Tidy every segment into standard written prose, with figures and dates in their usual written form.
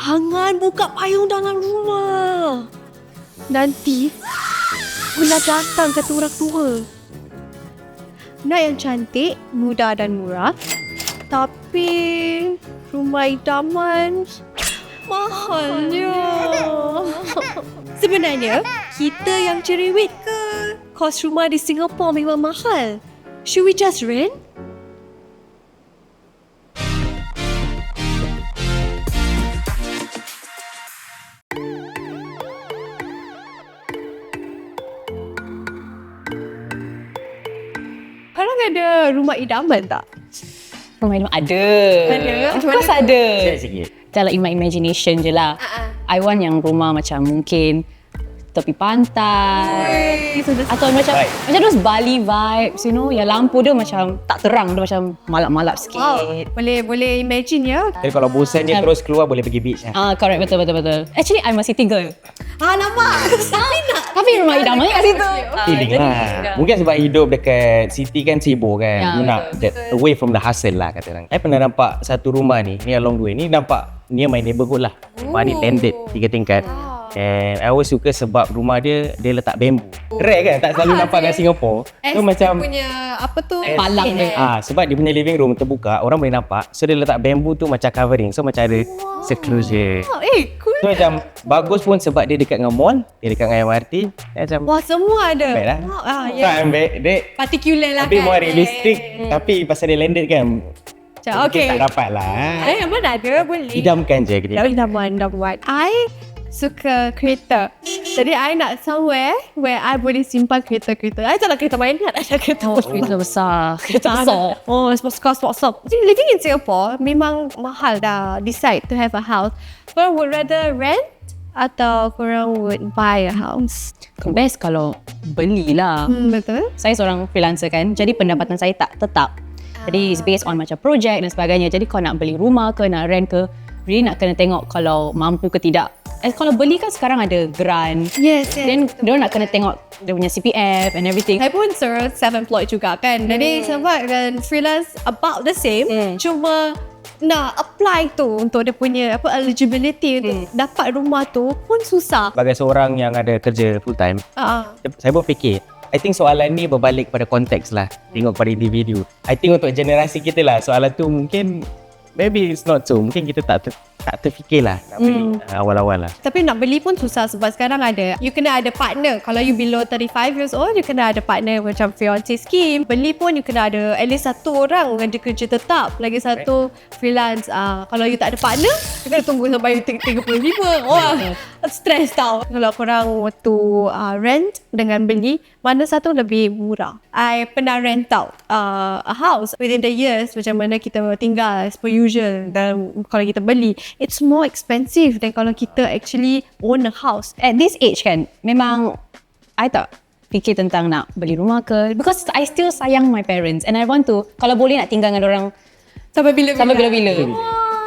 Jangan buka payung dalam rumah. Nanti Gula datang kata orang tua. Nak yang cantik, muda dan murah. Tapi rumah idaman mahalnya. Sebenarnya kita yang cerewet ke? Kos rumah di Singapura memang mahal. Should we just rent? Korang ada rumah idaman tak? Rumah idaman ada. Ada? Of course ada. Sikit. Dalam my imagination je lah. I want yang rumah macam mungkin tepi pantai. Atau macam those Bali vibes, you know, yang lampu dia macam tak terang, dia macam malap-malap sikit. Wow, boleh imagine ya. Jadi kalau bosan dia terus keluar boleh pergi beach lah. Correct, betul. Actually, I'm a city girl. Nampak? Tapi rumah idaman kat situ. Feeling lah. Mungkin sebab hidup dekat city kan sibuk kan. Ya, You nak get away from the hustle lah kata orang. I pernah nampak satu rumah ni along the way. Ni nampak near my neighborhood lah. Rumah ni landed 3 tingkat. And I always suka sebab rumah dia letak bambu. Rare kan? Tak selalu nampak kat Singapore. So macam punya apa tu? Palang dia. sebab dia punya living room terbuka, orang boleh nampak. So dia letak bambu tu macam covering. So macam ada seclusion. Cool. So macam bagus pun sebab dia dekat dengan mall, dia dekat dengan MRT. Macam Wah, semua ada. baik lah. Ya. Kan baik. Particular lah Tapi kan. more realistic. Tapi pasal dia landed kan, Okay. tak dapat lah. Mana ada, boleh. Idamkan je kita. Idaman. I suka kereta. Jadi I nak somewhere where I boleh simpan kereta-kereta. I tak nak kereta mainan, I nak kereta. Kereta besar. Kereta besar. Sports car. Jadi living in Singapore memang mahal dah decide to have a house. Korang would rather rent atau korang would buy a house? Best kalau belilah. Betul. Saya seorang freelancer kan, jadi pendapatan saya tak tetap. Jadi it's based on macam projek dan sebagainya. Jadi kau nak beli rumah ke, nak rent ke, really nak kena tengok kalau mampu ke tidak. Kalau beli kan sekarang ada grant. Yes. Then diorang nak kena tengok dia punya CPF and everything. Saya pun self-employed juga kan. Jadi sebab kan freelance about the same. Cuma nak apply tu untuk dia punya eligibility untuk dapat rumah tu pun susah. Sebagai seorang yang ada kerja full time, saya pun fikir, I think soalan ni berbalik pada konteks lah. Tengok pada individu. I think untuk generasi kita lah, soalan tu mungkin maybe it's not so. Mungkin kita tak terfikir lah nak beli awal-awal lah. Tapi nak beli pun susah sebab sekarang ada, you kena ada partner. Kalau you below 35 years old, you kena ada partner macam fiancé scheme. Beli pun you kena ada at least satu orang ada kerja tetap, lagi satu freelance. Kalau you tak ada partner, you kena tunggu sampai 35. Wah, stress tau. Kalau korang waktu rent dengan beli, mana satu lebih murah? I pernah rent out a house within the years, macam mana kita tinggal as per usual. Dan kalau kita beli, it's more expensive than kalau kita actually own a house. At this age kan, memang I tak fikir tentang nak beli rumah ke, because I still sayang my parents and I want to, kalau boleh nak tinggal dengan orang Sampai bila-bila.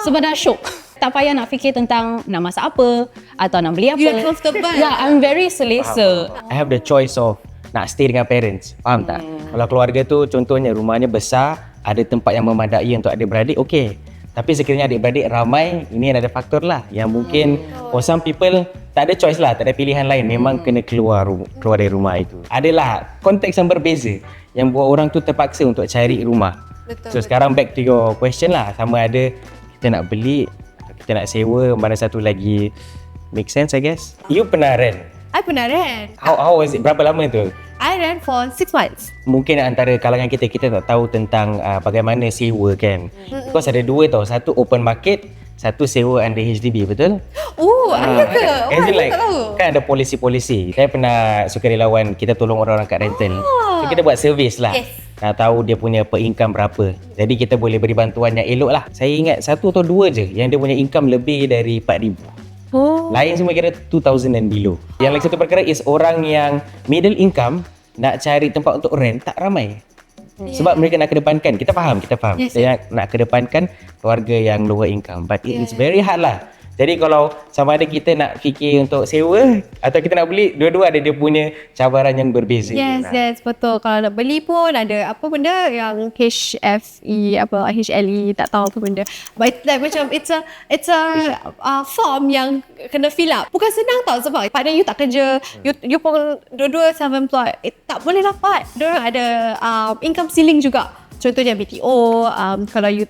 Sebab dah syok. Tak payah nak fikir tentang nak masak apa atau nak beli apa. You're comfortable. Yeah, I'm very selesa. I have the choice of nak stay dengan parents. Faham tak? Kalau keluarga tu contohnya rumahnya besar, ada tempat yang memadai untuk adik-beradik, okay. Tapi sekiranya adik-beradik ramai, ini ada faktor lah yang mungkin for some people tak ada choice lah, tak ada pilihan lain, memang kena keluar dari rumah itu. Adalah konteks yang berbeza yang buat orang tu terpaksa untuk cari rumah. Betul. So sekarang back to your question lah, sama ada kita nak beli, kita nak sewa, mana satu lagi make sense I guess. You pernah rent? I pernah rent. How was it? Berapa lama tu? I rent for 6 months. Mungkin antara kalangan kita tak tahu tentang bagaimana sewa kan. Because ada dua tau. Satu open market, satu sewa under HDB, betul? Ada ke? As in like, tak tahu. kan ada polisi-polisi. Saya pernah sukarelawan, kita tolong orang-orang kat rental. So kita buat servis lah. Yes. Nak tahu dia punya per income berapa. Jadi kita boleh beri bantuan yang elok lah. Saya ingat satu atau dua je yang dia punya income lebih dari 4,000. Lain semua kira 2,000 and below. Yang lagi satu perkara is orang yang middle income nak cari tempat untuk rent tak ramai. Sebab mereka nak kedepankan, kita faham. Yes. Saya nak kedepankan keluarga yang lower income. But it is very hard lah. Jadi kalau sama ada kita nak fikir untuk sewa atau kita nak beli, dua-dua ada dia punya cabaran yang berbeza. Yes, betul. Kalau nak beli pun ada apa benda yang HFE, HLE, tak tahu apa benda. But like macam it's a form yang kena fill up. Bukan senang tau sebab partner you tak kerja, you pun dua-dua self-employed. Tak boleh dapat. Diorang ada income ceiling juga. Contohnya BTO, kalau you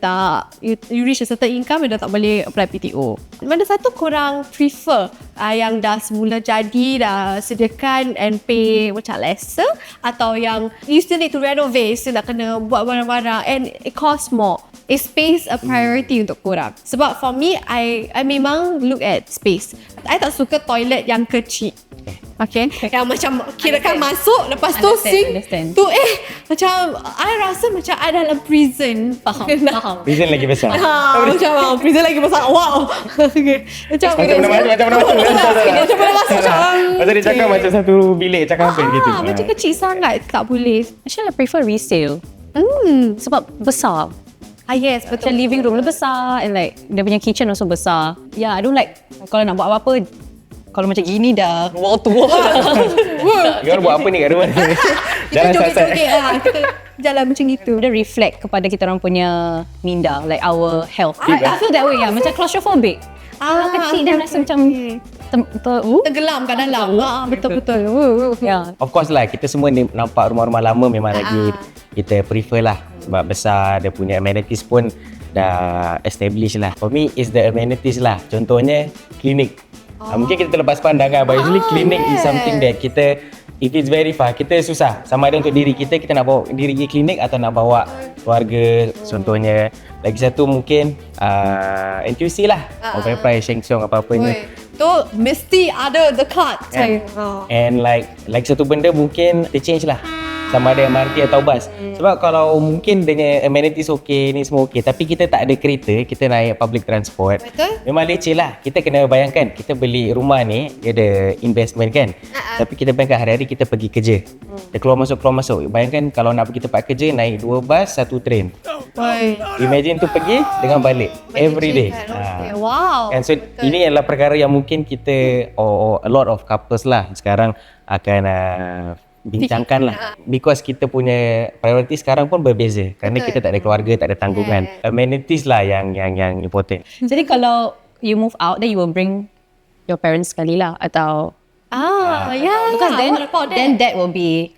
reach a certain income, you dah tak boleh apply BTO. Mana satu korang prefer yang dah semula jadi, dah sediakan and pay macam lesser, atau yang you still need to renovate, you nak kena buat barang-barang and it cost more? Is space a priority untuk korang? Sebab for me, I memang look at space. I tak suka toilet yang kecil. Okay, yang macam kirakan masuk lepas tu sink tu macam I rasa macam I dalam prison. Faham. Prison lagi besar. Macam prison lagi besar. Wow. Okay. Macam macam mana masuk. Macam dia cakap macam satu bilik cakap apa gitu. Macam kecil sangat tak boleh. Actually I prefer resale. Sebab besar. Yes, Macam betul. living room dia besar and like dia punya kitchen also besar. Yeah, I don't like kalau nak buat apa-apa, kalau macam gini dah wall to wall. You orang buat apa ni kat rumah? Jalan sasat. Kita jalan macam gitu. Dia reflect kepada kita orang punya minda, like our health. I feel that way ya, macam claustrophobic. Kecil dan rasa macam tenggelam kat dalam. Betul-betul. yeah. Of course lah, kita semua ni nampak rumah-rumah lama memang lagi kita prefer lah. Sebab besar, dia punya amenities pun dah established lah. For me, is the amenities lah. Contohnya, klinik. Mungkin kita terlepas pandangan, but usually klinik is something that kita, if it's very far, kita susah. Sama ada untuk diri kita nak bawa diri pergi klinik atau nak bawa keluarga. Contohnya, lagi satu mungkin NTUC lah. FairPrice, Sheng Siong, apa-apanya. Tu mesti ada dekat. And like satu benda mungkin terchange lah. Sama ada MRT atau bas. Sebab kalau mungkin dia amenities okey, ni semua okey, tapi kita tak ada kereta, kita naik public transport. Betul. Memang leceh lah. Kita kena bayangkan, kita beli rumah ni, dia ada investment kan. Tapi kita bayangkan hari-hari kita pergi kerja. Dia keluar masuk. Bayangkan kalau nak pergi tempat kerja, naik 2 bas, 1 train. Imagine tu pergi dengan balik. Every day. Wow. And so ini adalah perkara yang mungkin kita, or a lot of couples lah sekarang akan bincangkan lah. Because kita punya priority sekarang pun berbeza. Kerana kita tak ada keluarga, tak ada tanggungan. Amenities lah yang important. Jadi kalau you move out, then you will bring your parents sekali lah atau because then that will be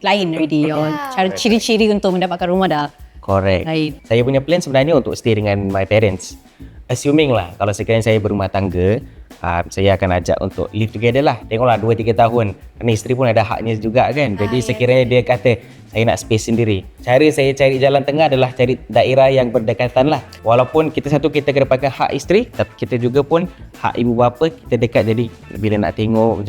lain already. Cara ciri-ciri untuk mendapatkan rumah dah Correct. lain. Saya punya plan sebenarnya untuk stay dengan my parents. Assuming lah kalau sekiranya saya berumah tangga, saya akan ajak untuk live together lah. Tengoklah 2-3 tahun. Kerana isteri pun ada haknya juga kan. Jadi sekiranya dia kata saya nak space sendiri, cara saya cari jalan tengah adalah cari daerah yang berdekatan lah. Walaupun kita kedepankan hak isteri, tapi kita juga pun hak ibu bapa kita dekat. Jadi bila nak jenguk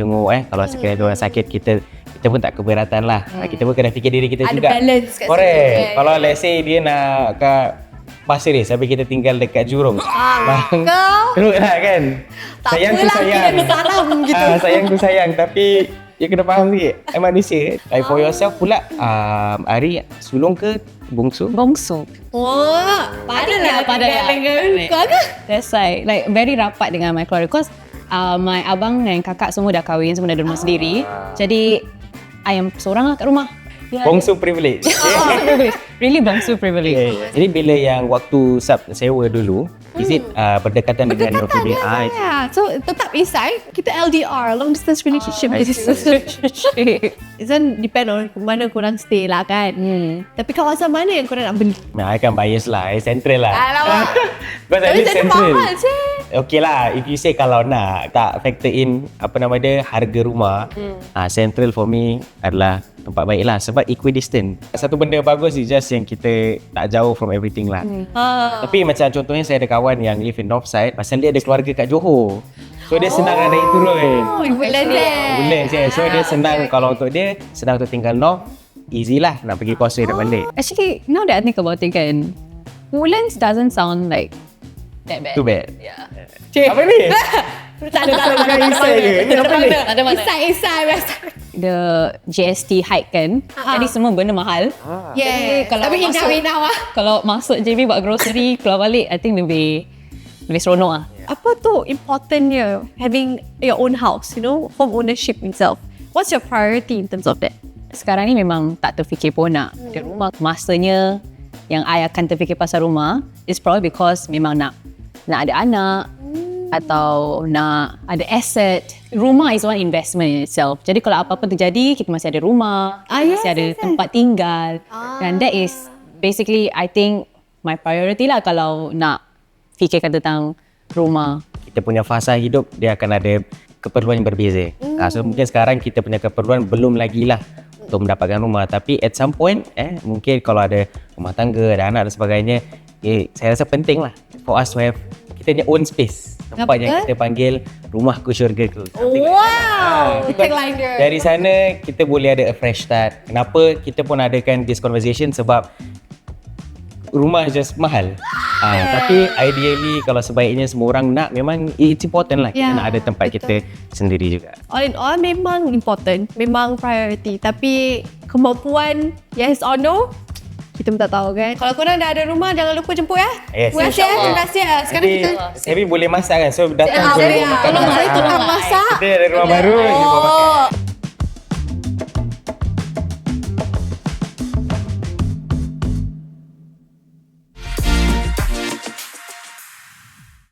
kalau sekiranya dia orang sakit, kita pun tak keberatan lah. Kita pun kena fikir diri kita ada juga. Ada balance kat situ. Correct. Kalau let's say dia nak kat Pasir Ris, tapi kita tinggal dekat Jurong. Teruk lah kan. Tak sayang tu apalah, sayang. kita salam gitu. Sayang tu sayang, tapi you kena faham sikit. Manusia. Like for yourself pula, Ari sulung ke bongsu? Bongsu. Wah, padanlah dengan keluarga. That's like very rapat dengan my keluarga because my abang dan kakak semua dah kahwin, semua dah ada rumah sendiri. Jadi I am seorang lah kat rumah. Bongsu privilege. Really bongsu privilege. Jadi bila yang waktu sewa dulu, is it berdekatan dengan your family? So tetap inside, kita LDR, long distance relationship. It's depend on mana korang stay lah kan. Tapi kawasan mana yang korang nak beli? Nah, I kan bias lah, central lah. Alamak. Because I live central. Mahal je. Okay lah, if you say kalau nak tak factor in harga rumah, central for me adalah tempat baik lah sebab equidistant. Satu benda bagus is just yang kita tak jauh from everything lah. Tapi macam contohnya saya ada kawan yang live in north side, pasal dia ada keluarga kat Johor. So dia senang nak naik turun. Woodlands. So dia senang kalau untuk dia, senang untuk tinggal north, easy lah nak pergi Causeway dan balik. Actually, now that I think about it kan, Woodlands doesn't sound like that bad. Too bad. Yeah. Apa ni? Tak ada. Ada mana? Inside. The GST hike kan. Jadi semua benda mahal. Yeah. Kalau Tapi masuk- indah lah. Kalau masuk JB buat grocery, keluar balik, I think lebih Boleh seronok lah. Apa tu importantnya having your own house, you know, home ownership itself? What's your priority in terms of that? Sekarang ni memang tak terfikir pun nak ada rumah. Masanya yang I akan terfikir pasal rumah is probably because memang nak ada anak atau nak ada asset. Rumah is one investment in itself. Jadi kalau apa-apa terjadi, kita masih ada rumah, masih ada tempat tinggal. Dan that is basically I think my priority lah kalau nak fikirkan tentang rumah. Kita punya fasa hidup dia akan ada keperluan yang berbeza. So mungkin sekarang kita punya keperluan belum lagi lah untuk mendapatkan rumah, tapi at some point mungkin kalau ada rumah tangga, ada anak dan sebagainya, saya rasa penting lah for us to have kita punya own space, tempat yang kita panggil rumahku syurgaku. Wow, tagline dia. Dari sana kita boleh ada a fresh start. Kenapa kita pun adakan this conversation, sebab rumah just mahal. Tapi ideally kalau sebaiknya semua orang nak, memang it's important lah kita nak ada tempat kita sendiri juga. All in all memang important, memang priority. Tapi kemampuan yes or no, kita pun tak tahu kan. Kalau korang dah ada rumah, jangan lupa jemput ya. Yes. Terima kasih terima kasih. Sekarang kita Sevi boleh masak kan, so datang tolong masak. kita ada rumah baru, kita buat makan.